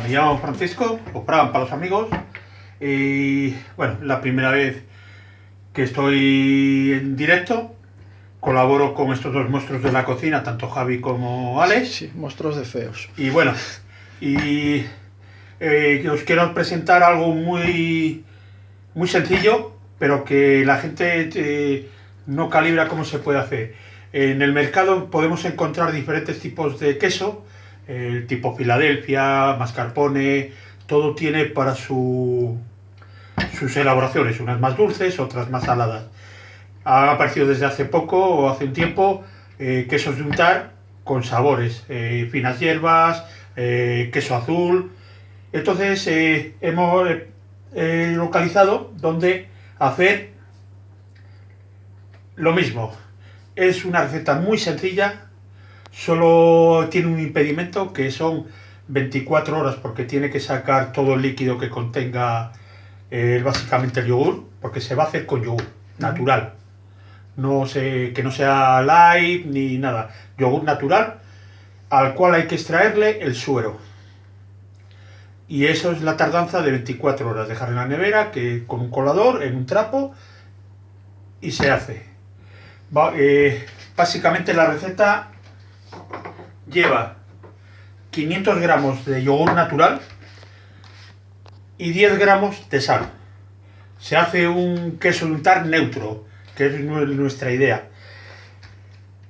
Me llamo Francisco, o Fran para los amigos, y bueno, la primera vez que estoy en directo. Colaboro con estos dos monstruos de la cocina, tanto Javi como Alex. Sí, monstruos de feos. Y bueno, os quiero presentar algo muy sencillo, pero que la gente no calibra cómo se puede hacer. En el mercado podemos encontrar diferentes tipos de queso, el tipo Filadelfia, mascarpone, todo tiene para sus elaboraciones, unas más dulces, otras más saladas. Ha aparecido desde hace poco o hace un tiempo quesos de untar con sabores, finas hierbas, queso azul. Entonces hemos localizado donde hacer lo mismo. Es una receta muy sencilla, solo tiene un impedimento que son 24 horas porque tiene que sacar todo el líquido que contenga básicamente el yogur, porque se va a hacer con yogur natural. Que no sea light ni nada, yogur natural, al cual hay que extraerle el suero. Y eso es la tardanza de 24 horas, dejar en la nevera con un colador, en un trapo, y se hace. Básicamente la receta lleva 500 gramos de yogur natural y 10 gramos de sal. Se hace un queso de untar neutro, que es nuestra idea.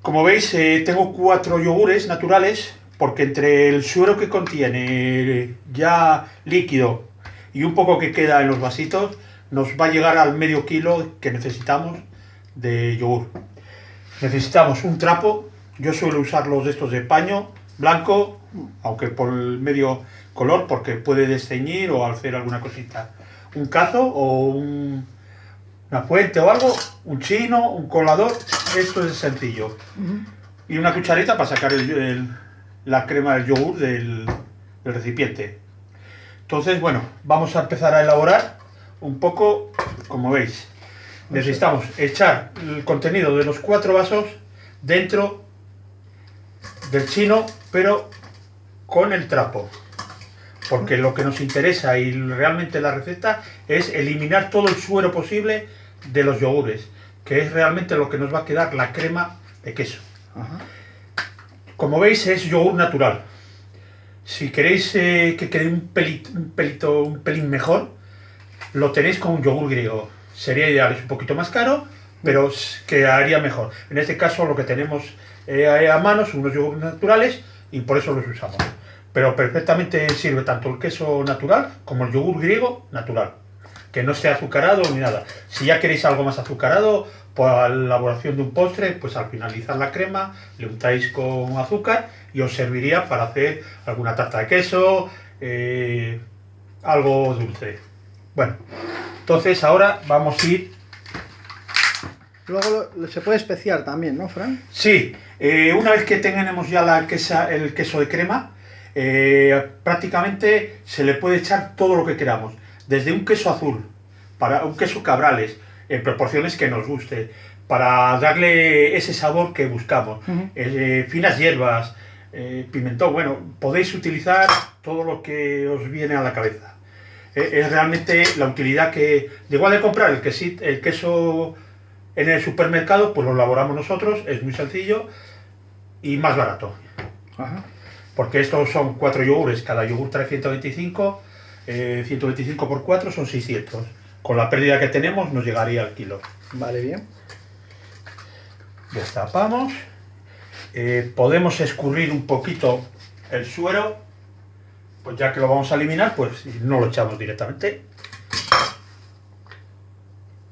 Como veis, tengo 4 yogures naturales, porque entre el suero que contiene ya líquido y un poco que queda en los vasitos, nos va a llegar al medio kilo que necesitamos de yogur. Necesitamos un trapo, yo suelo usar los de estos de paño blanco, aunque por el medio color, porque puede desteñir o hacer alguna cosita. Un cazo o una fuente o algo, un chino, un colador, esto es sencillo. Y una cucharita para sacar la crema del yogur del recipiente. Entonces, bueno, vamos a empezar a elaborar un poco, como veis. Necesitamos echar el contenido de los 4 vasos dentro del chino, pero con el trapo. Porque lo que nos interesa y realmente la receta es eliminar todo el suero posible de los yogures, que es realmente lo que nos va a quedar la crema de queso. Como veis, es yogur natural. Si queréis que quede un pelín mejor, lo tenéis con un yogur griego. Sería ideal, es un poquito más caro, pero quedaría mejor. En este caso lo que tenemos a mano son unos yogures naturales y por eso los usamos. Pero perfectamente sirve tanto el queso natural como el yogur griego natural, que no esté azucarado ni nada. Si ya queréis algo más azucarado, para la elaboración de un postre, pues al finalizar la crema le untáis con azúcar y os serviría para hacer alguna tarta de queso, algo dulce. Bueno, entonces ahora vamos a ir... Luego se puede especiar también, ¿no, Fran? Sí, una vez que tengamos ya el queso de crema, prácticamente se le puede echar todo lo que queramos, desde un queso azul, para un queso cabrales, en proporciones que nos guste, para darle ese sabor que buscamos, finas hierbas, pimentón, bueno, podéis utilizar todo lo que os viene a la cabeza. Es realmente la utilidad que, de igual de comprar el queso en el supermercado, pues lo elaboramos nosotros, es muy sencillo y más barato. Porque estos son 4 yogures, cada yogur trae 125, 125 por 4 son 600. Con la pérdida que tenemos nos llegaría al kilo. Vale, bien. Destapamos. Podemos escurrir un poquito el suero, pues ya que lo vamos a eliminar, pues no lo echamos directamente.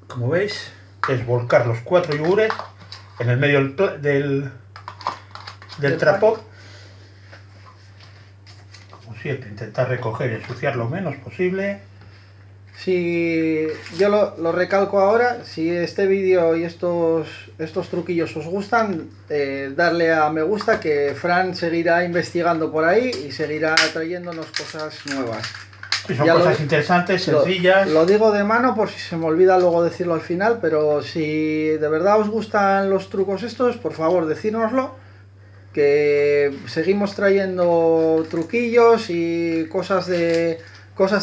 Como veis, es volcar los 4 yogures en el medio del trapo. Siempre intentar recoger y ensuciar lo menos posible. Si yo lo recalco ahora, si este vídeo y estos truquillos os gustan, darle a me gusta, que Fran seguirá investigando por ahí y seguirá trayéndonos cosas nuevas. Y son cosas interesantes, sencillas. Lo digo de mano por si se me olvida luego decirlo al final, pero si de verdad os gustan los trucos estos, por favor decírnoslo, que seguimos trayendo truquillos y cosas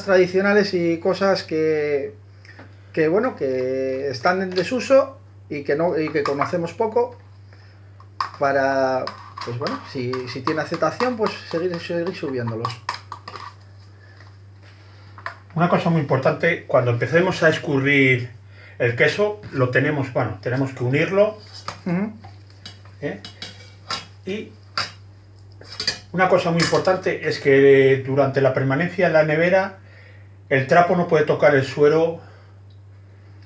tradicionales y cosas que bueno, que están en desuso y que conocemos poco para, pues bueno, si tiene aceptación, pues seguir subiéndolos. Una cosa muy importante, cuando empecemos a escurrir el queso, tenemos que unirlo. ¿Eh? Y una cosa muy importante es que durante la permanencia en la nevera, el trapo no puede tocar el suero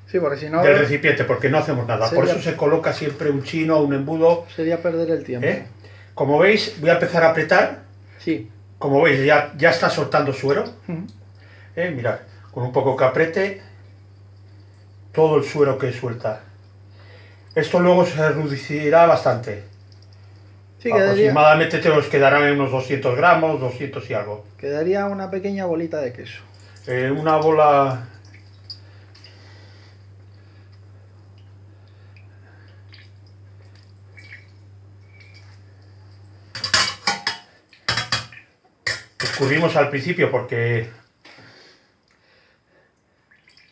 Sí, porque si no del recipiente, porque no hacemos nada. Por sería- eso se coloca siempre un chino o un embudo. sería perder el tiempo. Como veis, voy a empezar a apretar. Sí. Como veis, ya está soltando suero. Mirad, con un poco que apriete, todo el suero que suelta. Esto luego se reducirá bastante. Sí, quedaría, Aproximadamente te os quedarán en unos 200 gramos, 200 y algo. quedaría una pequeña bolita de queso. Una bola... Escurrimos al principio porque...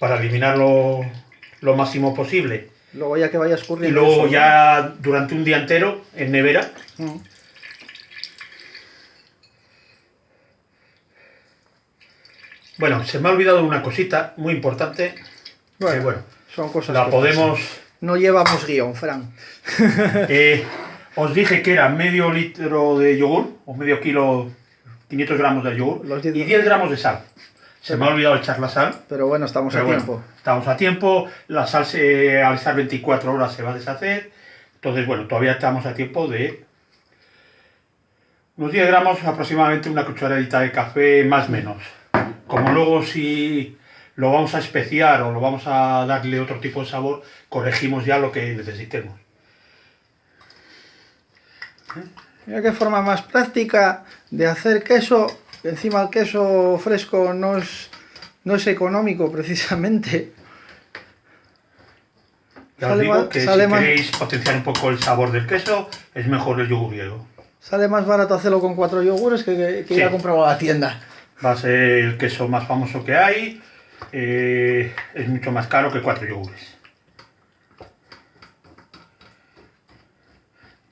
para eliminarlo lo máximo posible. Luego ya que vaya Y escurriendo. luego eso, ya durante un día entero en nevera. ¿no? Bueno, se me ha olvidado una cosita muy importante. Bueno, que, bueno, son cosas la que podemos... pasan. No llevamos guión, Fran. Os dije que era medio litro de yogur, o medio kilo, 500 gramos de yogur, Los y 10 10 gramos de sal. Se me ha olvidado echar la sal. Pero bueno, estamos Pero a bueno, tiempo. estamos a tiempo, la sal al estar 24 horas se va a deshacer, entonces bueno, todavía estamos a tiempo de unos 10 gramos, aproximadamente una cucharadita de café, más o menos. Como luego si lo vamos a especiar o lo vamos a darle otro tipo de sabor, corregimos ya lo que necesitemos. Mira qué forma más práctica de hacer queso. Encima el queso fresco no es económico precisamente. Ya os digo que si queréis potenciar un poco el sabor del queso, es mejor el yogur griego. Sale más barato hacerlo con 4 yogures que ir a comprarlo a la tienda. Va a ser el queso más famoso que hay. Es mucho más caro que 4 yogures.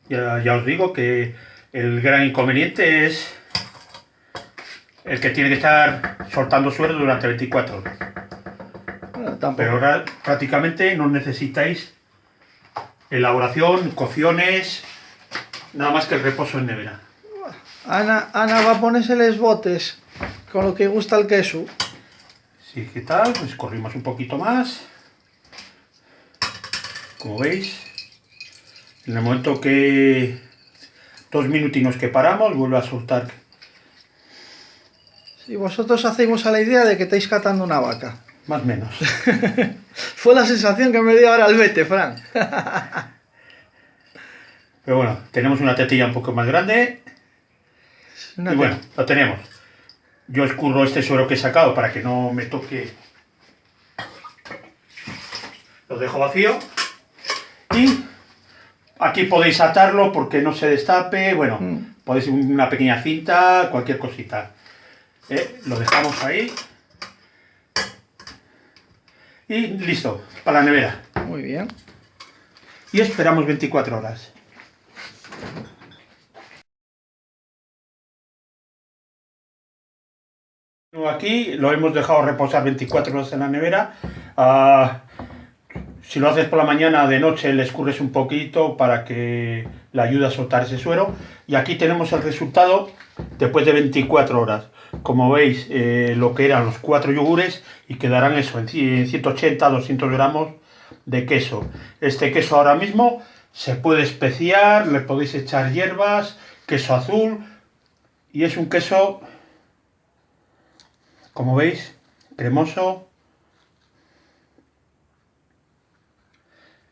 Ya os digo que el gran inconveniente es el que tiene que estar soltando suero durante 24 horas. Bueno, tampoco. Pero ahora prácticamente no necesitáis elaboración, cocciones, nada más que el reposo en nevera. Ana va a ponerse los botes con lo que gusta el queso. Sí, ¿qué tal? Pues corrimos un poquito más. Como veis, en el momento que 2 minutinos que paramos, vuelve a soltar. Si vosotros hacéis a la idea de que estáis catando una vaca. Más o menos. Fue la sensación que me dio ahora el vete, Fran. Pero bueno, tenemos una tetilla un poco más grande. Y bueno, lo tenemos. Yo escurro este suero que he sacado para que no me toque. Lo dejo vacío. Y aquí podéis atarlo porque no se destape. Bueno, podéis una pequeña cinta, cualquier cosita. Lo dejamos ahí. Y listo, para la nevera. Muy bien. Y esperamos 24 horas. Aquí lo hemos dejado reposar 24 horas en la nevera. Si lo haces por la mañana, de noche le escurres un poquito para que le ayude a soltar ese suero. Y aquí tenemos el resultado después de 24 horas. Como veis, lo que eran los 4 yogures y quedarán eso, en 180, 200 gramos de queso. Este queso ahora mismo se puede especiar, le podéis echar hierbas, queso azul y es un queso, como veis, cremoso,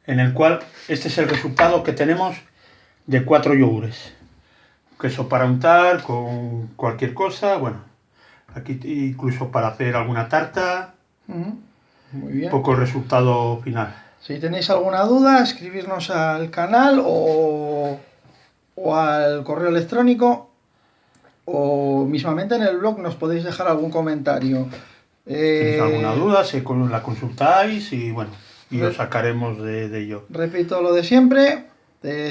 en el cual este es el resultado que tenemos de 4 yogures. Queso para untar con cualquier cosa, bueno, aquí incluso para hacer alguna tarta. Muy bien. Un poco el resultado final. Si tenéis alguna duda, escribirnos al canal o o al correo electrónico o mismamente en el blog nos podéis dejar algún comentario. ¿Tenéis alguna duda? Se la consultáis y bueno, y os sacaremos de ello. Repito lo de siempre.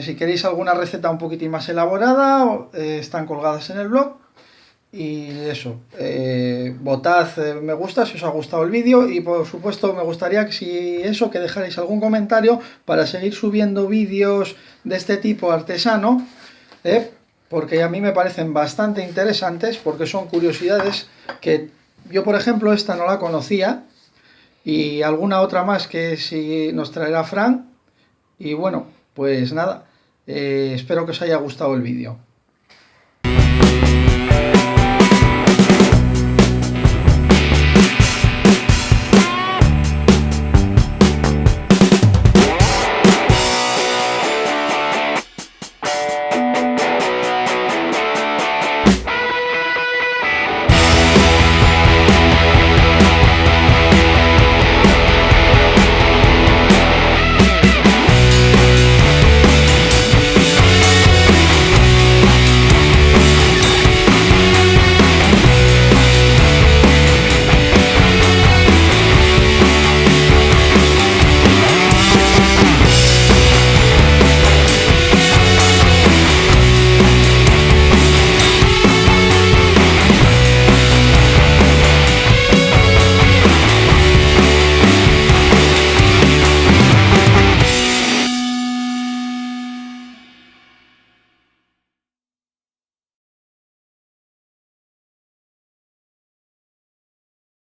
Si queréis alguna receta un poquitín más elaborada, están colgadas en el blog. Y eso, votad me gusta si os ha gustado el vídeo y por supuesto me gustaría que dejarais algún comentario para seguir subiendo vídeos de este tipo artesano, porque a mí me parecen bastante interesantes, porque son curiosidades que yo, por ejemplo, esta no la conocía y alguna otra más que si nos traerá Fran. Y bueno, pues nada, espero que os haya gustado el vídeo.